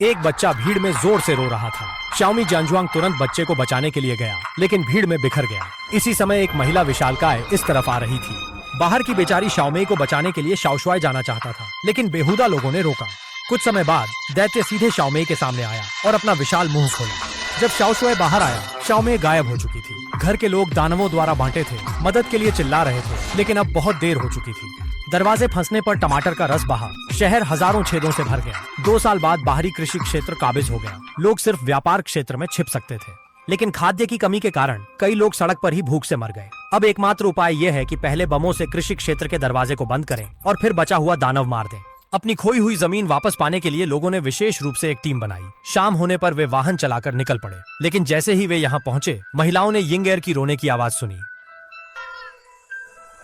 एक बच्चा भीड़ में जोर से रो रहा था। शाओमी जानजुआंग तुरंत बच्चे को बचाने के लिए गया, लेकिन भीड़ में बिखर गया। इसी समय एक महिला विशालकाय इस तरफ आ रही थी। बाहर की बेचारी शाओमी को बचाने के लिए शाओशुआई जाना चाहता था, लेकिन बेहुदा लोगों ने रोका। कुछ समय बाद दैत्य सीधे शाओमी के सामने आया और अपना विशाल मुंह खोला। जब शाओशुआई बाहर आया, शाओमी गायब हो चुकी थी। घर के लोग दानवों द्वारा बांटे थे, मदद के लिए चिल्ला रहे थे, लेकिन अब बहुत देर हो चुकी थी। दरवाजे फंसने पर टमाटर का रस बहा, शहर हजारों छेदों से भर गया। 2 साल बाद बाहरी कृषि क्षेत्र काबिज हो गया। लोग सिर्फ व्यापार क्षेत्र में छिप सकते थे, लेकिन खाद्य की कमी के कारण कई लोग सड़क पर ही भूख से मर गए। अब एकमात्र उपाय यह है कि पहले बमों से कृषि क्षेत्र के दरवाजे को बंद करें और फिर बचा हुआ दानव मार दें। अपनी खोई हुई जमीन वापस पाने के लिए लोगों ने विशेष रूप से एक टीम बनाई। शाम होने पर वे वाहन चलाकर निकल पड़े, लेकिन जैसे ही वे यहाँ पहुंचे, महिलाओं ने यिंगएर की रोने की आवाज सुनी।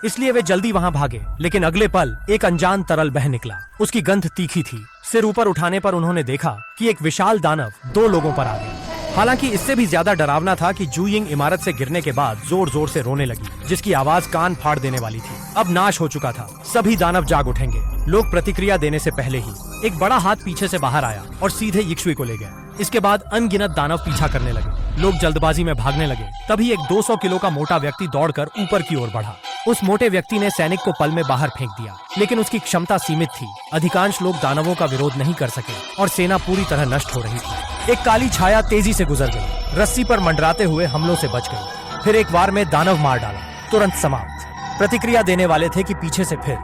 इसलिए वे जल्दी वहां भागे, लेकिन अगले पल एक अनजान तरल बह निकला। उसकी गंध तीखी थी। सिर ऊपर उठाने पर उन्होंने देखा कि एक विशाल दानव 2 लोगों पर आ गया। हालांकि इससे भी ज्यादा डरावना था कि जुयिंग इमारत से गिरने के बाद जोर जोर से रोने लगी, जिसकी आवाज कान फाड़ देने वाली थी। अब नाश हो चुका था। सभी दानव जाग उठेंगे। लोग प्रतिक्रिया देने से पहले ही एक बड़ा हाथ पीछे से बाहर आया और सीधे यिक्शुई को ले गया। इसके बाद अनगिनत दानव पीछा करने लगे। लोग जल्दबाजी में भागने लगे। तभी एक 200 किलो का मोटा व्यक्ति दौड़कर ऊपर की ओर बढ़ा। उस मोटे व्यक्ति ने सैनिक को पल में बाहर फेंक दिया, लेकिन उसकी क्षमता सीमित थी। अधिकांश लोग दानवों का विरोध नहीं कर सके और सेना पूरी तरह नष्ट हो रही थी। एक काली छाया तेजी से गुजर गई, रस्सी पर मंडराते हुए हमलों से बच गई। फिर एक बार में दानव मार डाला, तुरंत समाप्त। प्रतिक्रिया देने वाले थे कि पीछे से फिर